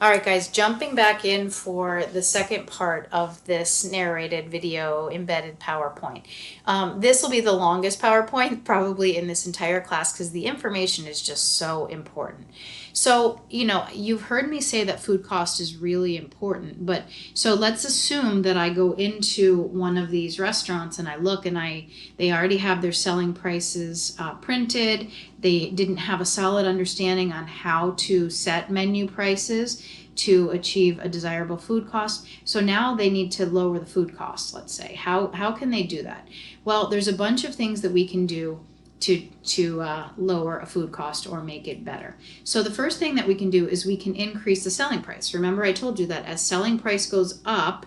All right, guys, jumping back in for the second part of this narrated video embedded PowerPoint. This will be the longest PowerPoint probably in this entire class because the information is just so important. So, you've heard me say that food cost is really important, but so let's assume that I go into one of these restaurants and I look and they already have their selling prices printed. They didn't have a solid understanding on how to set menu prices to achieve a desirable food cost. So now they need to lower the food cost, let's say. How can they do that? Well, there's a bunch of things that we can do to lower a food cost or make it better. So the first thing that we can do is we can increase the selling price. Remember, I told you that as selling price goes up,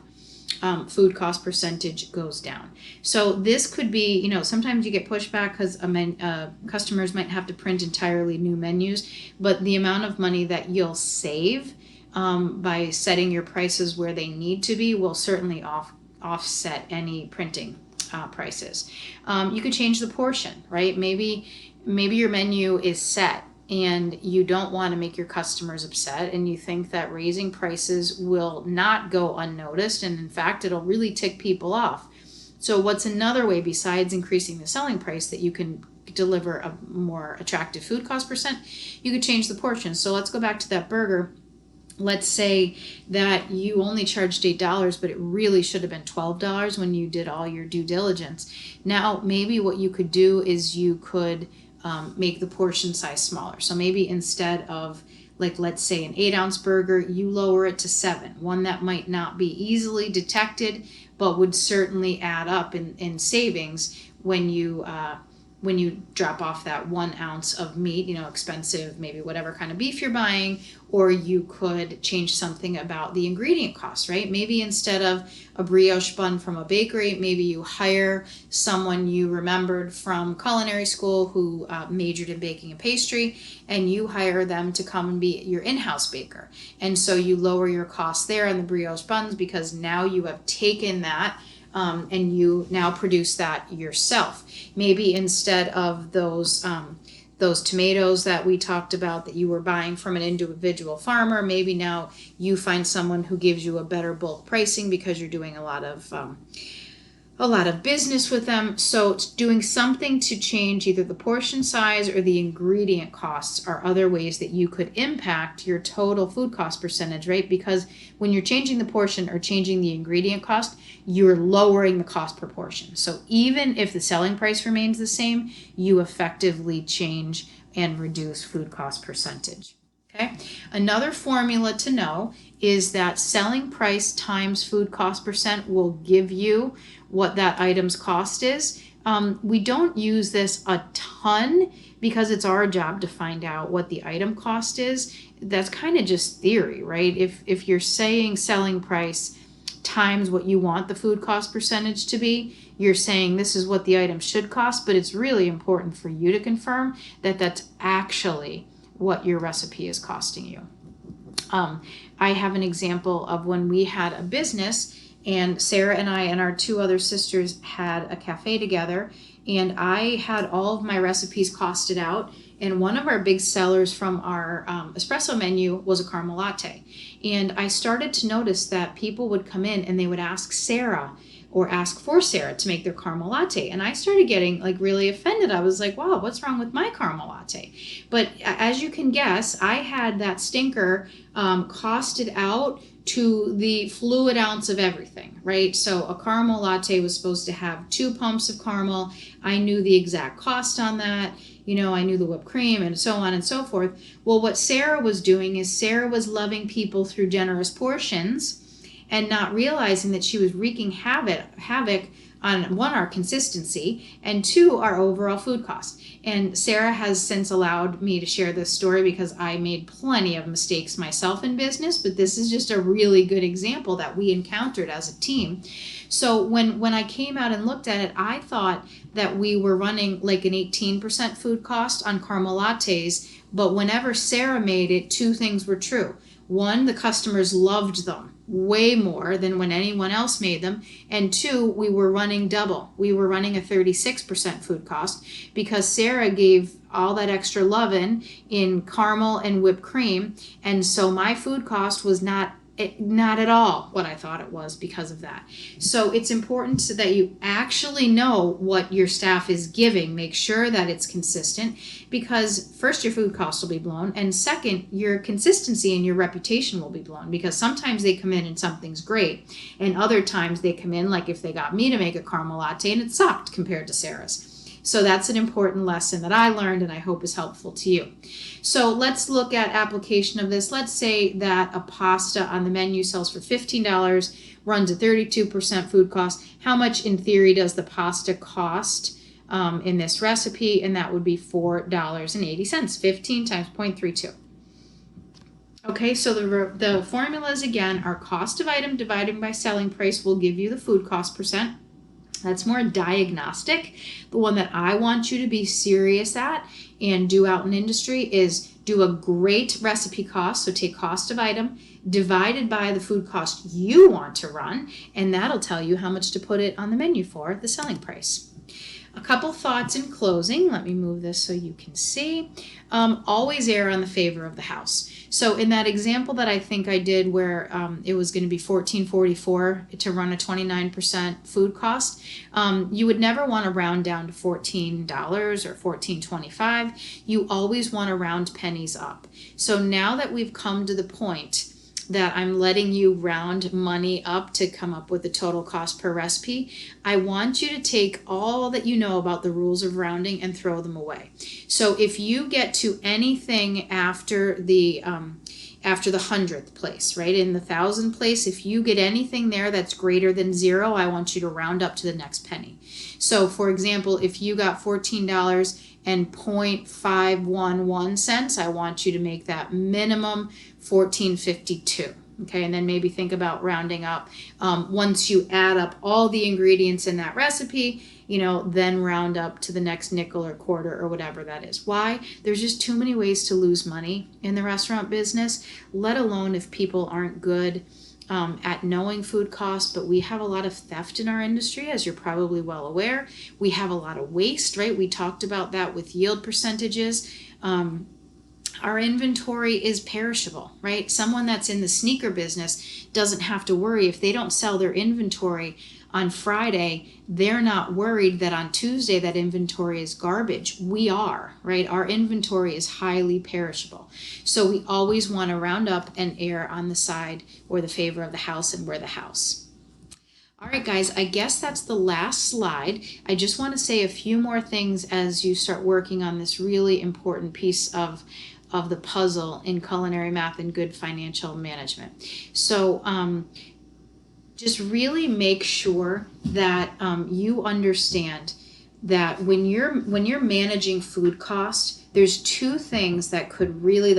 food cost percentage goes down. So this could be, sometimes you get pushback because customers might have to print entirely new menus, but the amount of money that you'll save by setting your prices where they need to be will certainly offset any printing prices. You could change the portion, right? Maybe your menu is set and you don't want to make your customers upset and you think that raising prices will not go unnoticed, and in fact it'll really tick people off. So what's another way besides increasing the selling price that you can deliver a more attractive food cost percent? You could change the portion. So let's go back to that burger. Let's say that you only charged $8, but it really should have been $12 when you did all your due diligence. Now, maybe what you could do is you could make the portion size smaller. So maybe instead of, let's say an 8-ounce burger, you lower it to 7, one that might not be easily detected, but would certainly add up in savings when you drop off that 1 ounce of meat, expensive, maybe whatever kind of beef you're buying. Or you could change something about the ingredient costs, right? Maybe instead of a brioche bun from a bakery, maybe you hire someone you remembered from culinary school who majored in baking and pastry, and you hire them to come and be your in-house baker. And so you lower your costs there on the brioche buns because now you have taken that and you now produce that yourself. Maybe instead of those tomatoes that we talked about that you were buying from an individual farmer, maybe now you find someone who gives you a better bulk pricing because you're doing a lot of business with them. So doing something to change either the portion size or the ingredient costs are other ways that you could impact your total food cost percentage, right? Because when you're changing the portion or changing the ingredient cost, you're lowering the cost per portion. So even if the selling price remains the same, you effectively change and reduce food cost percentage. Okay. Another formula to know is that selling price times food cost percent will give you what that item's cost is. We don't use this a ton because it's our job to find out what the item cost is. That's kind of just theory, right? If you're saying selling price times what you want the food cost percentage to be, you're saying this is what the item should cost, but it's really important for you to confirm that that's actually what your recipe is costing you. I have an example of when we had a business and Sarah and I and our 2 other sisters had a cafe together, and I had all of my recipes costed out, and one of our big sellers from our espresso menu was a caramel latte. And I started to notice that people would come in and they would ask Sarah or ask for Sarah to make their caramel latte. And I started getting really offended. I was like, wow, what's wrong with my caramel latte? But as you can guess, I had that stinker costed out to the fluid ounce of everything, right? So a caramel latte was supposed to have 2 pumps of caramel. I knew the exact cost on that. I knew the whipped cream and so on and so forth. Well, what Sarah was doing is Sarah was loving people through generous portions and not realizing that she was wreaking havoc on 1, our consistency, and 2, our overall food cost. And Sarah has since allowed me to share this story because I made plenty of mistakes myself in business, but this is just a really good example that we encountered as a team. So when I came out and looked at it, I thought that we were running an 18% food cost on caramel lattes, but whenever Sarah made it, 2 things were true. 1, the customers loved them way more than when anyone else made them. And 2, we were running double. We were running a 36% food cost because Sarah gave all that extra lovin' in caramel and whipped cream. And so my food cost was not at all what I thought it was because of that. So it's important so that you actually know what your staff is giving. Make sure that it's consistent, because first, your food costs will be blown, and second, your consistency and your reputation will be blown, because sometimes they come in and something's great, and other times they come in, like if they got me to make a caramel latte and it sucked compared to Sarah's. So that's an important lesson that I learned and I hope is helpful to you. So let's look at application of this. Let's say that a pasta on the menu sells for $15, runs a 32% food cost. How much in theory does the pasta cost in this recipe? And that would be $4.80. 15 times 0.32. Okay, so the formulas again are cost of item divided by selling price will give you the food cost percent. That's more diagnostic. The one that I want you to be serious at and do out in industry is do a great recipe cost. So take cost of item divided by the food cost you want to run, and that'll tell you how much to put it on the menu for, the selling price. A couple thoughts in closing. Let me move this so you can see. Always err on the favor of the house. So in that example that I think I did where it was going to be $14.44 to run a 29% food cost, you would never want to round down to $14 or $14.25. You always want to round pennies up. So now that we've come to the point that I'm letting you round money up to come up with the total cost per recipe, I want you to take all that you know about the rules of rounding and throw them away. So if you get to anything after the 100th place, right, in the 1,000 place, if you get anything there that's greater than 0, I want you to round up to the next penny. So for example, if you got $14 and 0.511 cents, I want you to make that minimum $14.52. Okay, and then maybe think about rounding up. Once you add up all the ingredients in that recipe, then round up to the next nickel or quarter or whatever that is. Why? There's just too many ways to lose money in the restaurant business, let alone if people aren't good at knowing food costs. But we have a lot of theft in our industry, as you're probably well aware. We have a lot of waste, right? We talked about that with yield percentages. Our inventory is perishable, right? Someone that's in the sneaker business doesn't have to worry if they don't sell their inventory on Friday. They're not worried that on Tuesday that inventory is garbage. We are, right? Our inventory is highly perishable. So we always want to round up and err on the side or the favor of the house, and we're the house. All right, guys, I guess that's the last slide. I just want to say a few more things as you start working on this really important piece of the puzzle in culinary math and good financial management. So just really make sure that you understand that when you're managing food cost, there's two things that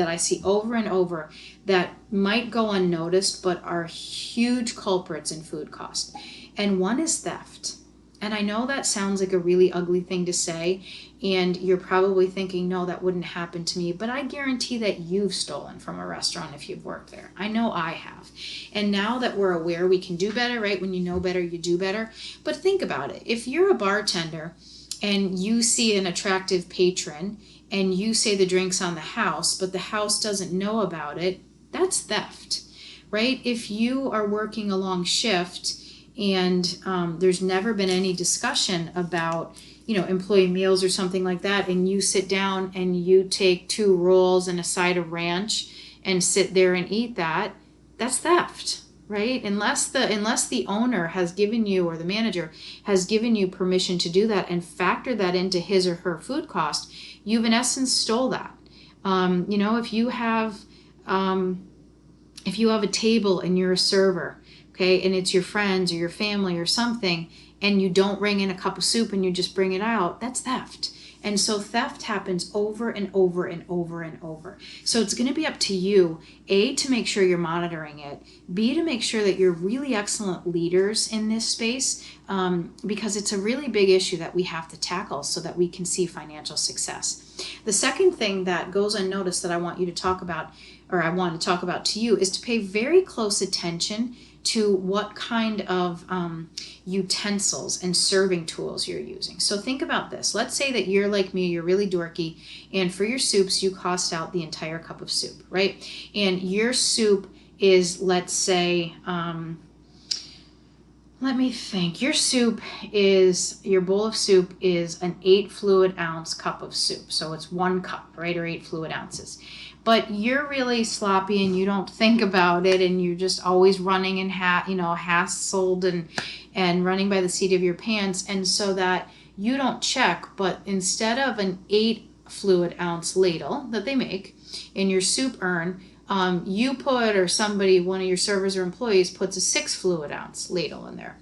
I see over and over that might go unnoticed but are huge culprits in food cost. And one is theft. And I know that sounds like a really ugly thing to say, and you're probably thinking, no, that wouldn't happen to me. But I guarantee that you've stolen from a restaurant if you've worked there. I know I have. And now that we're aware, we can do better, right? When you know better, you do better. But think about it. If you're a bartender and you see an attractive patron and you say the drink's on the house, but the house doesn't know about it, that's theft, right? If you are working a long shift and there's never been any discussion about, employee meals or something like that, and you sit down and you take 2 rolls and a side of ranch and sit there and eat that, that's theft, right? Unless the owner has given you, or the manager has given you permission to do that and factor that into his or her food cost, you've in essence stole that. If you have a table and you're a server, okay, and it's your friends or your family or something, and you don't bring in a cup of soup and you just bring it out, that's theft. And so theft happens over and over and over and over. So it's going to be up to you, A, to make sure you're monitoring it, B, to make sure that you're really excellent leaders in this space, because it's a really big issue that we have to tackle so that we can see financial success. The second thing that goes unnoticed that I want you to talk about, or I want to talk about to you, is to pay very close attention to what kind of utensils and serving tools you're using. So think about this. Let's say that you're like me, you're really dorky, and for your soups, you cost out the entire cup of soup, right? And your soup is, let's say, let me think. Your bowl of soup is an 8 fluid ounce cup of soup. So it's 1 cup, right? Or 8 fluid ounces. But you're really sloppy and you don't think about it, and you're just always running and hassled and running by the seat of your pants. And so that you don't check, but instead of an 8 fluid ounce ladle that they make in your soup urn, you put, or somebody, one of your servers or employees puts a 6 fluid ounce ladle in there.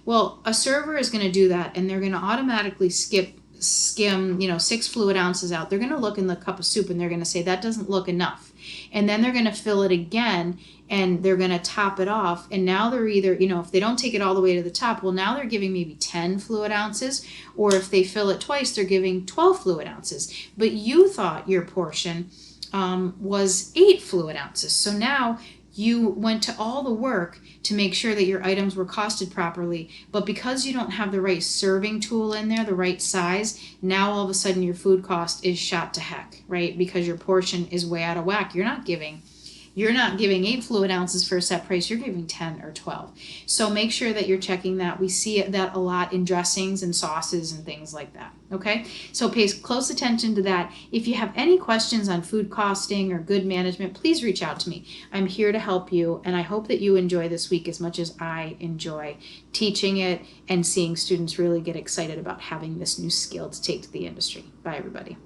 Well, a server is going to do that, and they're going to automatically skim 6 fluid ounces out. They're going to look in the cup of soup and they're going to say that doesn't look enough, and then they're going to fill it again and they're going to top it off. And now they're either, if they don't take it all the way to the top, well, now they're giving maybe 10 fluid ounces, or if they fill it twice, they're giving 12 fluid ounces. But you thought your portion was 8 fluid ounces. So now you went to all the work to make sure that your items were costed properly, but because you don't have the right serving tool in there, the right size, now all of a sudden your food cost is shot to heck, right? Because your portion is way out of whack. You're not giving 8 fluid ounces for a set price, you're giving 10 or 12. So make sure that you're checking that. We see that a lot in dressings and sauces and things like that, okay? So pay close attention to that. If you have any questions on food costing or good management, please reach out to me. I'm here to help you, and I hope that you enjoy this week as much as I enjoy teaching it and seeing students really get excited about having this new skill to take to the industry. Bye, everybody.